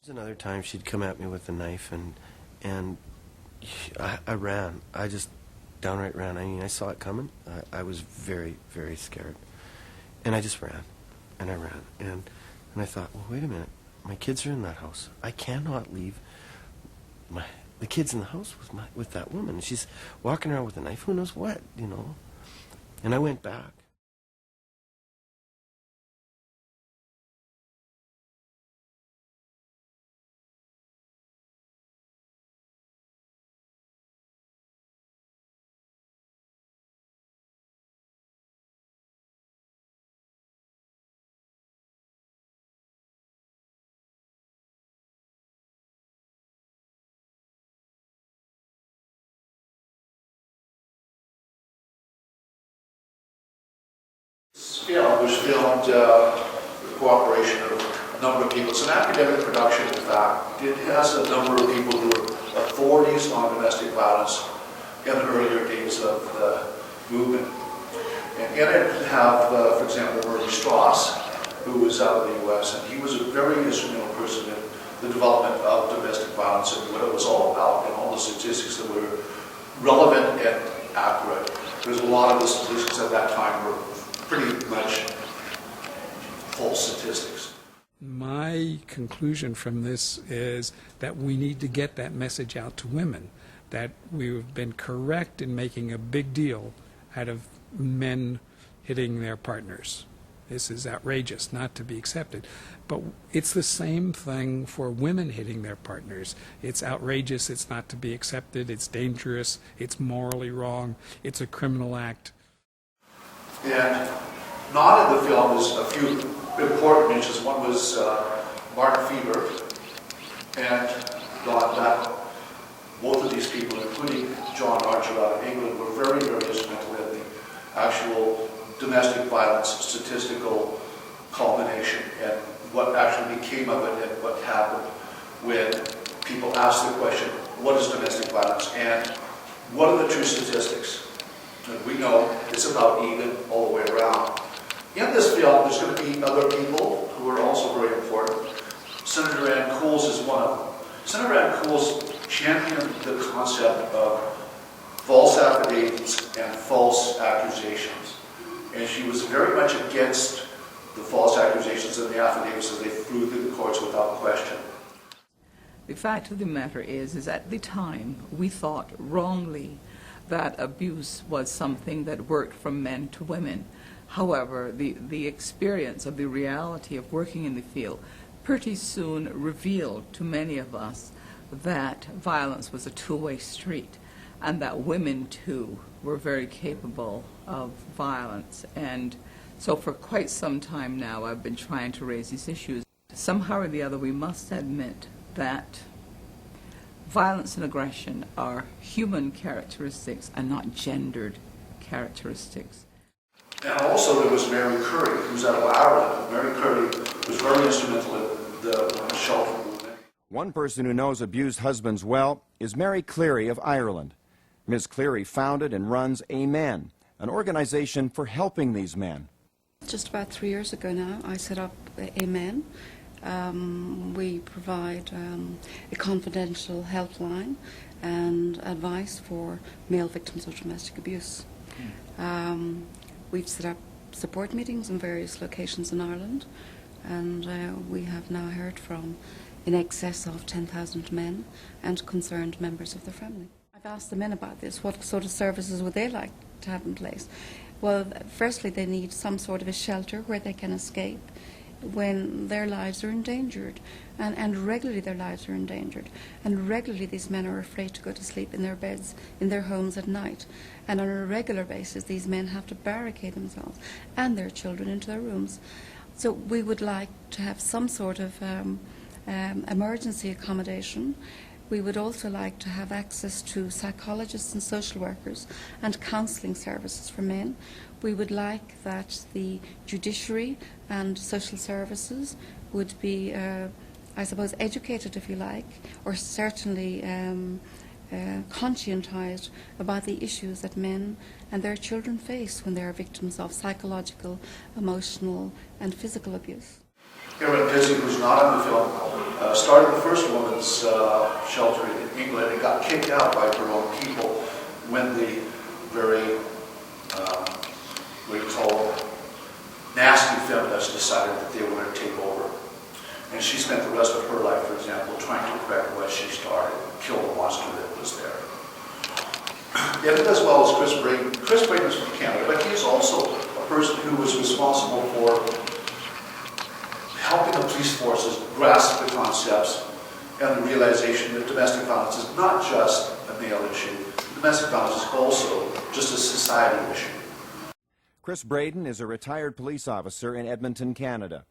Another time she'd come at me with a knife, and I ran. I just downright ran. I mean, I saw it coming. I was very, very scared. And I just ran. And I ran. And I thought, well, wait a minute. My kids are in that house. I cannot leave the kids in the house with that woman. She's walking around with a knife. Who knows what, you know? And I went back. This film was filmed with the cooperation of a number of people. It's an academic production, in fact. It has a number of people who are authorities on domestic violence in the earlier days of the movement. And in it we have, for example, Murray Strauss, who was out of the U.S., and he was a very instrumental person in the development of domestic violence and what it was all about, and all the statistics that were relevant and accurate. There's a lot of the statistics at that time were pretty much false statistics. My conclusion from this is that we need to get that message out to women, that we've been correct in making a big deal out of men hitting their partners. This is outrageous, not to be accepted. But it's the same thing for women hitting their partners. It's outrageous, it's not to be accepted, it's dangerous, it's morally wrong, it's a criminal act. And not in the film is a few important mentions. One was Martin Fever and Don Lack. Both of these people, including John Archer out of England, were very, very instrumental in the actual domestic violence statistical culmination and what actually became of it and what happened when people asked the question, what is domestic violence and what are the true statistics? And we know it's about even all the way around. In this film, there's going to be other people who are also very important. Senator Ann Cools is one of them. Senator Ann Cools championed the concept of false affidavits and false accusations. And she was very much against the false accusations and the affidavits that they threw through the courts without question. The fact of the matter is at the time we thought wrongly that abuse was something that worked from men to women. However, the experience of the reality of working in the field pretty soon revealed to many of us that violence was a two-way street and that women too were very capable of violence. And so for quite some time now I've been trying to raise these issues. Somehow or the other we must admit that violence and aggression are human characteristics and not gendered characteristics. And also there was Mary Curry, who's out of Ireland. Mary Curry was very instrumental in the shelter movement. One person who knows abused husbands well is Mary Cleary of Ireland. Ms. Cleary founded and runs Amen, an organization for helping these men. Just about 3 years ago now, I set up Amen. We provide a confidential helpline and advice for male victims of domestic abuse. We've set up support meetings in various locations in Ireland, and we have now heard from in excess of 10,000 men and concerned members of their family. I've asked the men about this. What sort of services would they like to have in place? Well, firstly, they need some sort of a shelter where they can escape when their lives are endangered, and regularly their lives are endangered, and regularly these men are afraid to go to sleep in their beds, in their homes at night, and on a regular basis these men have to barricade themselves and their children into their rooms. So we would like to have some sort of emergency accommodation. We would also like to have access to psychologists and social workers and counselling services for men. We would like that the judiciary and social services would be, I suppose, educated, if you like, or certainly conscientised about the issues that men and their children face when they are victims of psychological, emotional and physical abuse. Erin Dizzy, who's not in the film, started the first women's shelter in England and got kicked out by her own people when the very, what do you call them, nasty feminists decided that they were going to take over. And she spent the rest of her life, for example, trying to correct what she started, kill the monster that was there. And as well as Chris Braden. Chris Braden is from Canada, but he is also a person who was responsible for helping the police forces grasp the concepts and the realization that domestic violence is not just a male issue. Domestic violence is also just a society issue. Chris Braden is a retired police officer in Edmonton, Canada.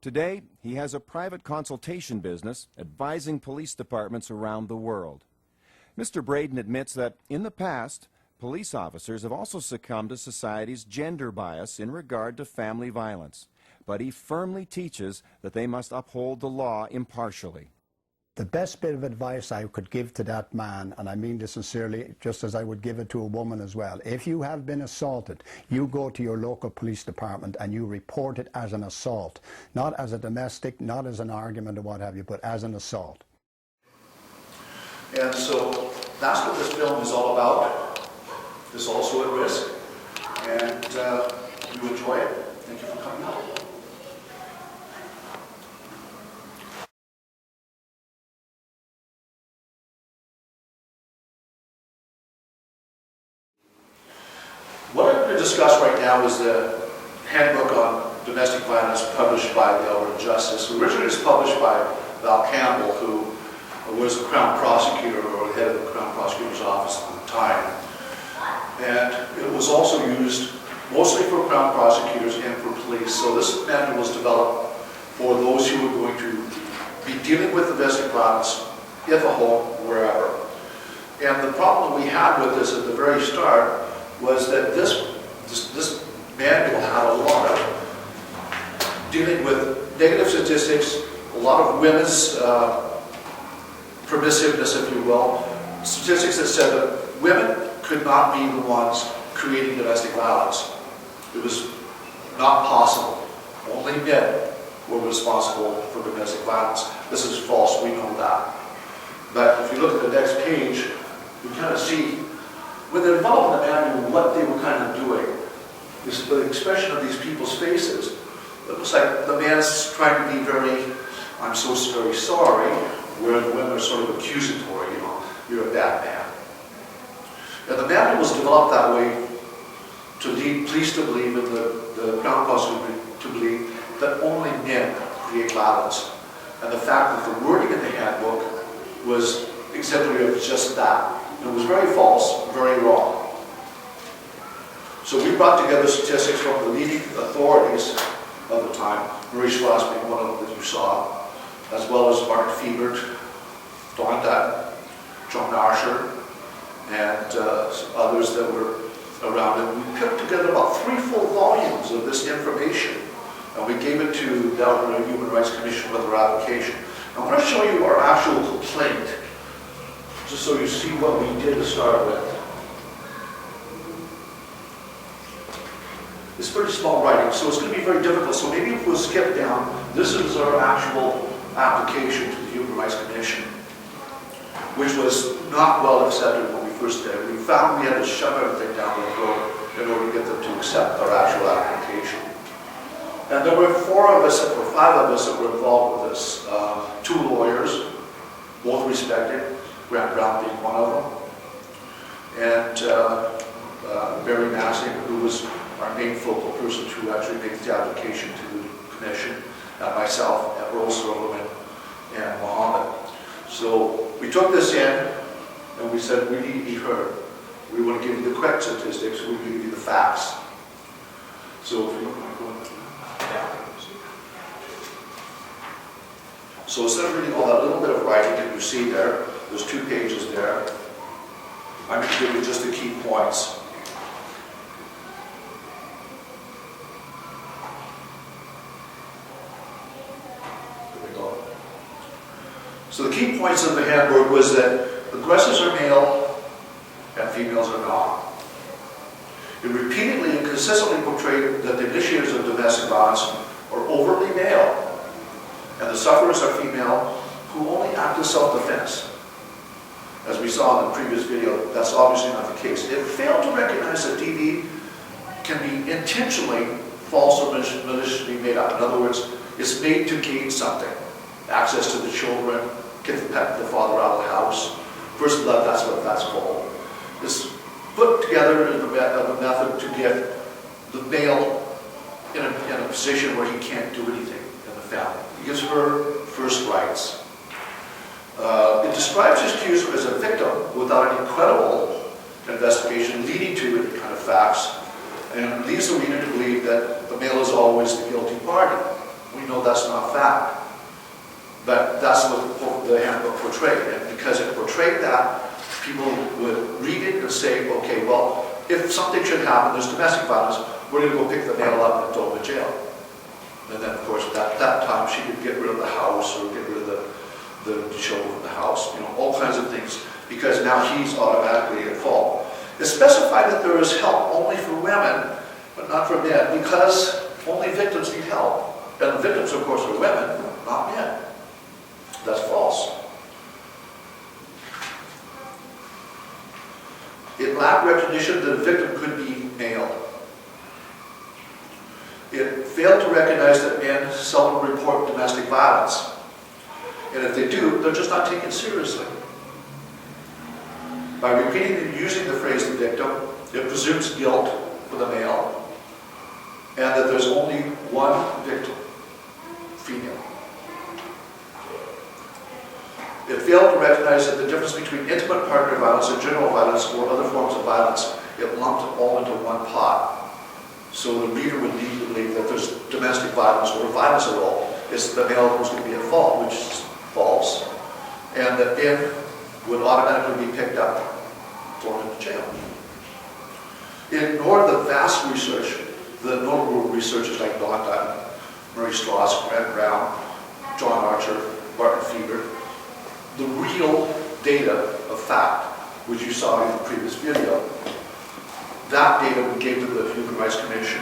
Today, he has a private consultation business advising police departments around the world. Mr. Braden admits that in the past, police officers have also succumbed to society's gender bias in regard to family violence. But he firmly teaches that they must uphold the law impartially. The best bit of advice I could give to that man, and I mean this sincerely, just as I would give it to a woman as well, if you have been assaulted, you go to your local police department and you report it as an assault. Not as a domestic, not as an argument or what have you, but as an assault. And so that's what this film is all about. It's also at risk. And you enjoy it. Thank you for coming out. What I'm going to discuss right now is the Handbook on Domestic Violence published by the Alberta Justice. Originally it was published by Val Campbell, who was the Crown Prosecutor or the head of the Crown Prosecutor's Office at the time. And it was also used mostly for Crown Prosecutors and for police. So this manual was developed for those who were going to be dealing with domestic violence in the home, wherever. And the problem we had with this at the very start was that this manual had a lot of dealing with negative statistics, a lot of women's permissiveness, if you will, statistics that said that women could not be the ones creating domestic violence. It was not possible. Only men were responsible for domestic violence. This is false, we know that. But if you look at the next page, you kind of see, when they developed the manual, what they were kind of doing. This, the expression of these people's faces, it was like the man's trying to be very, I'm so very sorry, where the women are sort of accusatory, you know, you're a bad man. And the manual was developed that way to lead police to believe, and the Crown Prosecutor to believe, that only men create violence. And the fact that the wording in the handbook was exemplary of just that. And it was very false, very wrong. So we brought together statistics from the leading authorities of the time, Marie Schloss being one of them that you saw, as well as Mark Fiebert, Don Dutton, John Archer, and others that were around. And we put together about 3 full volumes of this information, and we gave it to the Alberta Human Rights Commission with our application. I want to show you our actual complaint, just so you see what we did to start with. It's pretty small writing, so it's going to be very difficult. So maybe if we'll skip down, this is our actual application to the Human Rights Commission, which was not well accepted when we first did it. We found we had to shove everything down the throat in order to get them to accept our actual application. And there were 4 of us, or 5 of us that were involved with this. 2 lawyers, both respected, Grant Brown being one of them, and Barry Massey, who was our main focal person who actually made the application to the commission, and myself, and Earl Silverman, and Mohammed. So we took this in, and we said, we need to be heard. We want to give you the correct statistics, we need to give you the facts. So if you want to go into So instead of reading all that little bit of writing that you see there, there's 2 pages there, I'm going to give you just the key points. So the key points of the handbook was that aggressors are male and females are not. It repeatedly and consistently portrayed that the initiators of domestic violence are overtly male, and the sufferers are female who only act as self-defense. As we saw in the previous video, that's obviously not the case. It failed to recognize that DV can be intentionally false or maliciously made up. In other words, it's made to gain something. Access to the children, get the father out of the house. First blood, that's what that's called. It's put together in a method to get the male in a position where he can't do anything in the family. It gives her first rights. It describes his accuser as a victim without any credible investigation leading to any kind of facts, and leads the reader to believe that the male is always the guilty party. We know that's not fact, but that's what the handbook portrayed, and because it portrayed that, people would read it and say, okay, well, if something should happen, there's domestic violence, we're going to go pick the male up and throw him in jail. And then, of course, at that time, she could get rid of the house or get rid of the children in the house, all kinds of things, because now he's automatically at fault. It specified that there is help only for women, but not for men, because only victims need help. And the victims, of course, are women, not men. That's false. It lacked recognition that a victim could be male. It failed to recognize that men seldom report domestic violence. And if they do, they're just not taken seriously. By repeating and using the phrase the victim, it presumes guilt for the male, and that there's only one victim, female. It failed to recognize that the difference between intimate partner violence and general violence or other forms of violence, it lumped it all into one pot. So the reader would need to believe that there's domestic violence or violence at all. It's the male who's going to be at fault, which is false. And that men would automatically be picked up, thrown into jail. It ignored the vast research, the notable researchers like Don Dutton, Murray Strauss, Grant Brown, John Archer, Martin Fever, the real data of fact, which you saw in the previous video. That data we gave to the Human Rights Commission.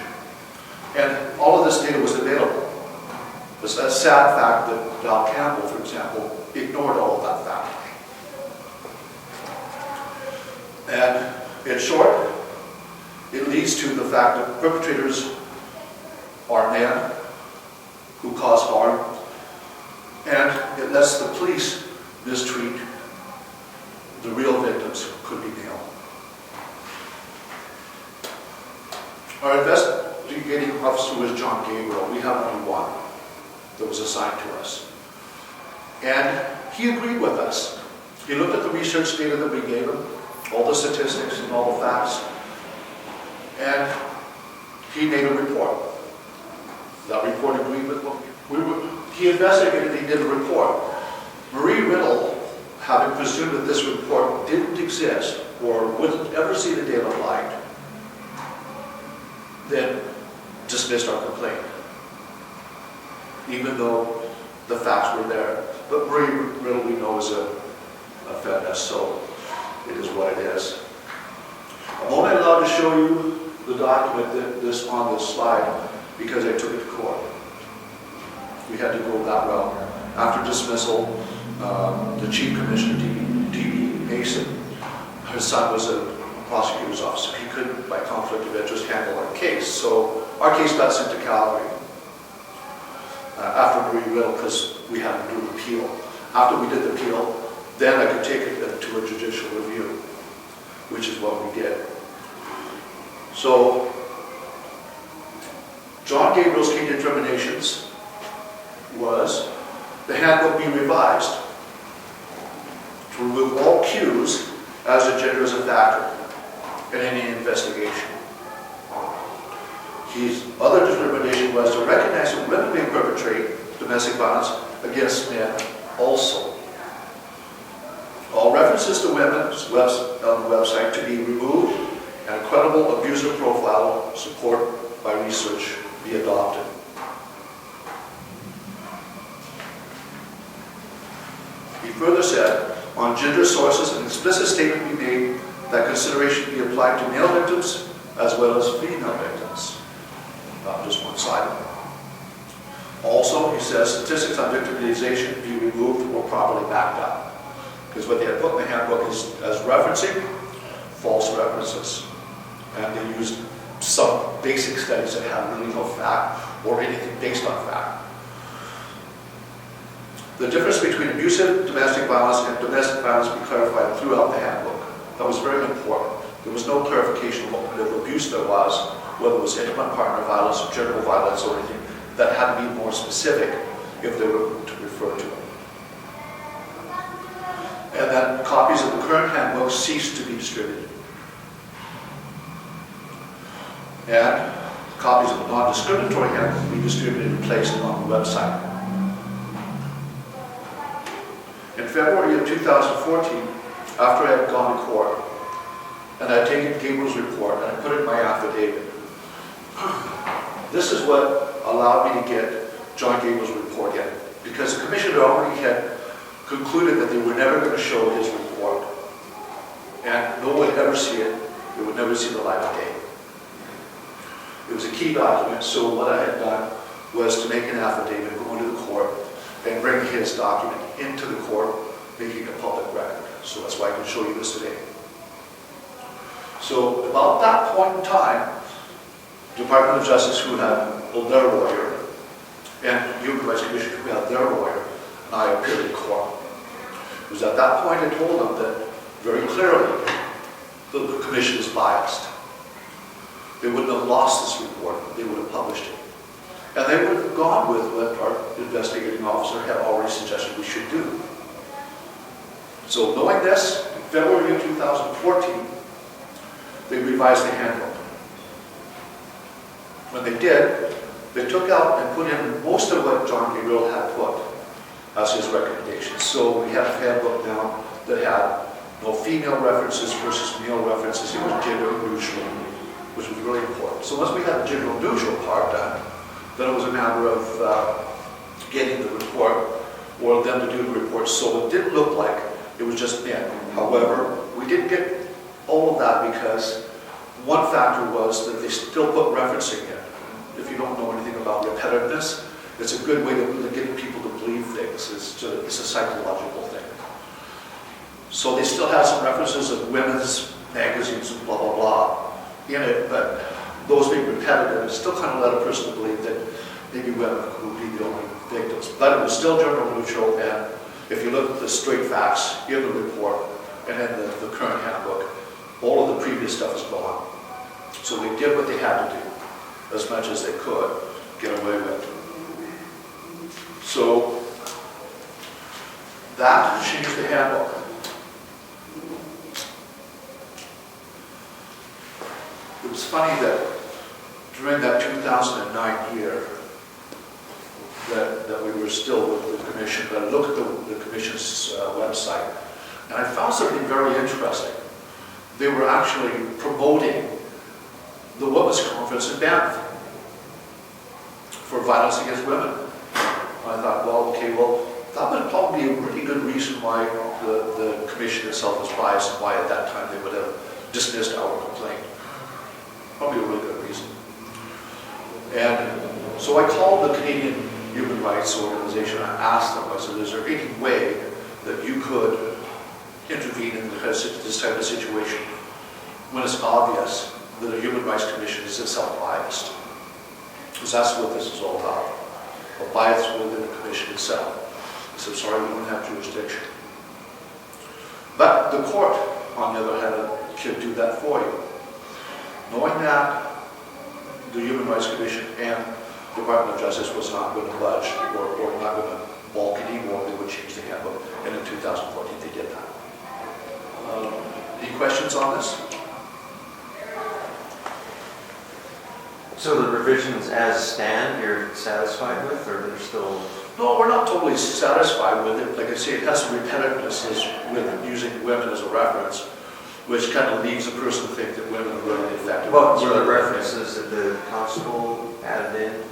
And all of this data was available. It's a sad fact that Val Campbell, for example, ignored all of that fact. And in short, it leads to the fact that perpetrators are men who cause harm, and it lets the police mistreat the real victims, who could be male. Our investigating officer was John Gabriel. We have only one that was assigned to us. And he agreed with us. He looked at the research data that we gave him, all the statistics and all the facts, and he made a report. That report agreed with what he investigated, he did a report. Marie Riddle, having presumed that this report didn't exist or wouldn't ever see the day of light, then dismissed our complaint, even though the facts were there. But Marie Riddle, we know, is a feminist, so it is what it is. I'm only allowed to show you the document that's on this slide because I took it to court. We had to go that route. After dismissal, the Chief Commissioner, D.B. Mason, her son was a prosecutor's officer. He couldn't, by conflict of interest, handle our case. So our case got sent to Calgary after Marie Riddle, because we had to do an appeal. After we did the appeal, then I could take it to a judicial review, which is what we did. So John Gabriel's key determinations was the handbook be revised to remove all cues as to gender as a factor in any investigation. His other determination was to recognize that women may perpetrate domestic violence against men also. All references to women on the website to be removed, and a credible abuser profile support by research be adopted. He further said, on gender sources, an explicit statement be made that consideration be applied to male victims as well as female victims, not just one-sided. Also, he says statistics on victimization be removed or properly backed up. Because what they had put in the handbook is as referencing false references. And they used some basic studies that have really no fact or anything based on fact. The difference between abusive domestic violence and domestic violence be clarified throughout the handbook. That was very important. There was no clarification of what kind of abuse there was, whether it was intimate partner violence or general violence or anything. That had to be more specific if they were to refer to it. And that copies of the current handbook ceased to be distributed. And copies of the non-discriminatory handbook be distributed and placed on the website. In February of 2014, after I had gone to court, and I had taken Gabriel's report and I put it in my affidavit, this is what allowed me to get John Gabriel's report in. Because the commission already had concluded that they were never going to show his report. And no one would ever see it. They would never see the light of day. It was a key document, so what I had done was to make an affidavit, go into the court, and bring his document into the court, making a public record. So that's why I can show you this today. So about that point in time, Department of Justice, who had their lawyer, and Human Rights Commission, who had their lawyer, and I appeared in court. It was at that point I told them that very clearly the commission is biased. They wouldn't have lost this report, they would have published it. And they would have gone with what our investigating officer had already suggested we should do. So knowing this, in February of 2014, they revised the handbook. When they did, they took out and put in most of what John Gabriel had put as his recommendations. So we have a handbook now that had no female references versus male references. It was gender neutral, which was really important. So once we had the gender neutral part done, then it was a matter of getting the report, or them to do the report, so it didn't look like it was just men. However, we didn't get all of that because one factor was that they still put referencing in. If you don't know anything about repetitiveness, it's a good way to get people to believe things. It's a psychological thing. So they still have some references of women's magazines and blah, blah, blah in it, but those being repetitive, it still kind of led a person to believe that maybe women would be the only victims. But it was still gender neutral, and if you look at the straight facts in the report and in the current handbook, all of the previous stuff is gone. So they did what they had to do, as much as they could get away with. So that changed the handbook. It was funny that during that 2009 year, that we were still with the commission, but I looked at the commission's website, and I found something very interesting. They were actually promoting the Women's Conference in Banff for violence against women. I thought, well, okay, well, that would probably be a really good reason why the commission itself was biased and why at that time they would have dismissed our complaint. Probably a really good reason. And so I called the Canadian Human Rights Organization. I asked them, I said, is there any way that you could intervene in this type of situation when it's obvious that a Human Rights Commission is itself biased? Because that's what this is all about. A bias within the commission itself. I said, sorry, we don't have jurisdiction. But the court, on the other hand, can do that for you. Knowing that the Human Rights Commission and the Department of Justice was not going to budge or not going to balk anymore, they would change the handbook. And in 2014, they did that. Any questions on this? So the revisions as stand, you're satisfied with, or they're still? No, we're not totally satisfied with it. Like I say, it has some repetitiveness with using women as a reference, which kind of leaves a person to think that women are really effective. What were the references that the constable added in?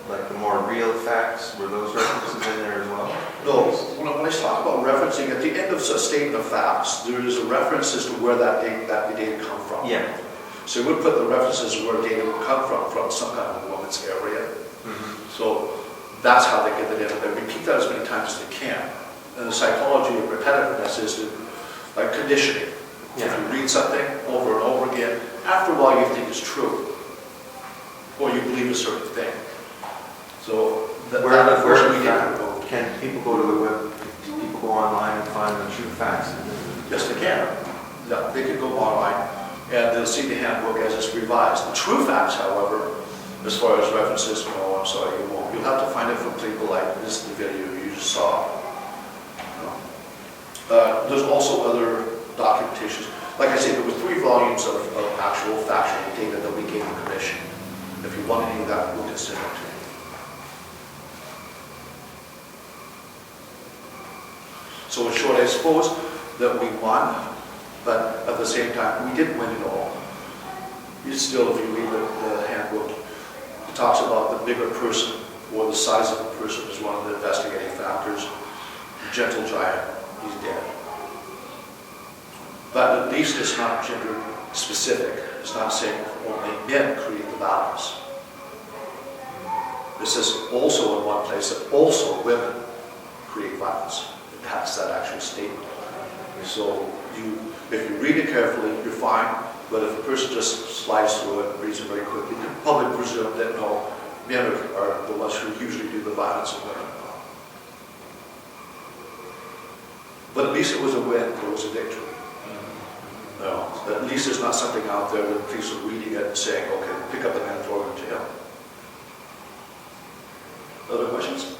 Like the more real facts, were those references in there as well? No, when I talk about referencing, at the end of a statement of facts, there is a reference as to where that data come from. Yeah. So we would put the references where data would come from some kind of woman's area. Mm-hmm. So that's how they get it in. They repeat that as many times as they can. And the psychology of repetitiveness is like conditioning. If you read something over and over again, after a while you think it's true, or you believe a certain thing. So can people go to the web? Do people go online and find the true facts? Yes, they can. Yeah, they can go online and they'll see the handbook as it's revised. The true facts, however, as far as references, no, I'm sorry, you won't. You'll have to find it from people like this, the video you just saw. There's also other documentations. Like I said, there were 3 volumes of actual factual data that we gave the commission. If you want any of that, we'll consider it to you. So in short, I suppose that we won, but at the same time, we didn't win it all. You still, if you read the handbook, it talks about the bigger person or the size of the person is one of the investigating factors. The gentle giant, he's dead. But at least it's not gender specific. It's not saying only men create the violence. It says also in one place that also women create violence. It has that actual statement. So if you read it carefully, you're fine. But if a person just slides through it and reads it very quickly, you can probably presume that no, men are the ones who usually do the violence of women. But at least it was a win. It was a victory. No, at least there's not something out there that the police are reading it and saying, okay, pick up the man and throw him in jail. Other questions?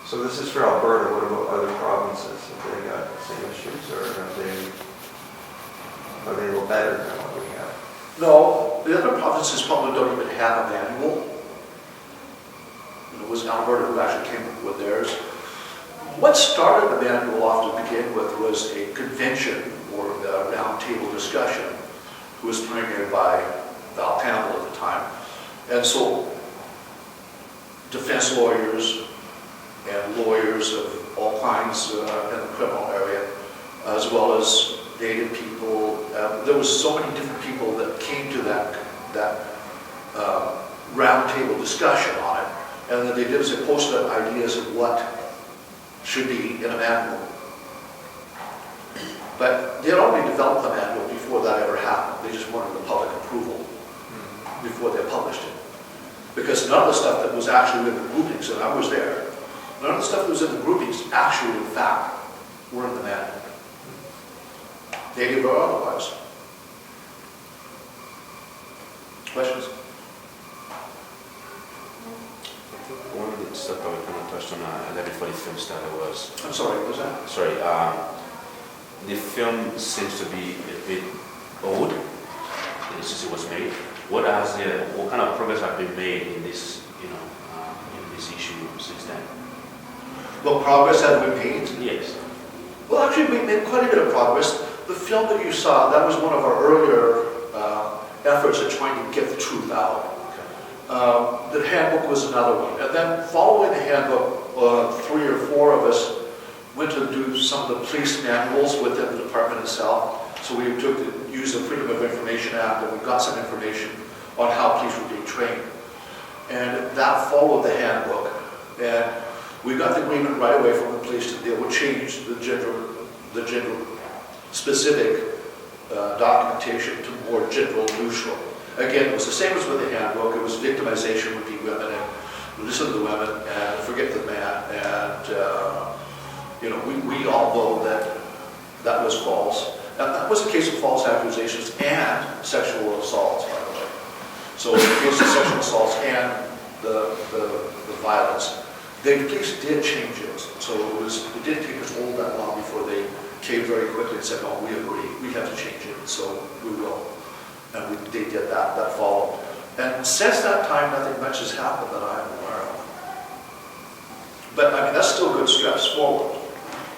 So this is for Alberta. What about other provinces? Have they got the same issues, or are they a little better than what we have? No, the other provinces probably don't even have a manual. It was Alberta who actually came up with theirs. What started the manual off to begin with was a convention or a roundtable discussion, who was premiered by Val Campbell at the time. And so defense lawyers and lawyers of all kinds in the criminal area, as well as Native people. There was so many different people that came to that roundtable discussion on it. And then they did is they posted up ideas of what should be in a manual. But they had already developed the manual before that ever happened. They just wanted the public approval before they published it. Because none of the stuff that was actually in the groupings, and I was there, none of the stuff that was in the groupings actually, in fact, were in the manual. Native or otherwise. Questions? One of the stuff that we kind of touched on a little before the film started was... I'm sorry, what was that? Sorry, the film seems to be a bit old since it was made. What kind of progress have been made in this, in this issue since then? What progress have we made? Yes. Well, actually, we made quite a bit of progress. The film that you saw, that was one of our earlier efforts at trying to get the truth out. The handbook was another one. And then following the handbook, 3 or 4 of us went to do some of the police manuals within the department itself. So we used the Freedom of Information Act, and we got some information on how police were being trained. And that followed the handbook. And we got the agreement right away from the police that they would change the gender specific documentation to more gender neutral. Again, it was the same as with the handbook. It was victimization would be women, and listen to the women and forget the man. And we all know that that was false. And that was a case of false accusations and sexual assaults, by the way. So in the case of sexual assaults and the violence, the police did change it. So it didn't take us all that long before they came very quickly and said, "No, we agree. We have to change it. So we will." And they did that. That followed. And since that time, nothing much has happened that I'm aware of. But I mean, that's still good steps forward.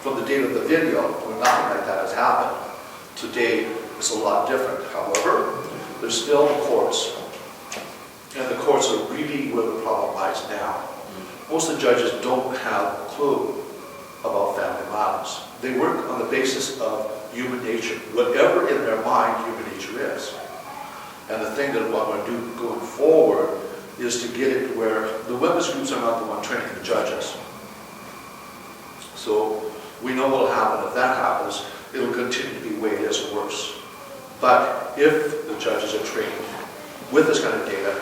From the date of the video, when nothing like that has happened, today it's a lot different. However, there's still the courts. And the courts are really where the problem lies now. Most of the judges don't have a clue about family violence. They work on the basis of human nature, whatever in their mind human nature is. And the thing that what we're going to do going forward is to get it where the women's groups are not the one training the judges. So we know what will happen. If that happens, it'll continue to be weighed as worse. But if the judges are trained with this kind of data,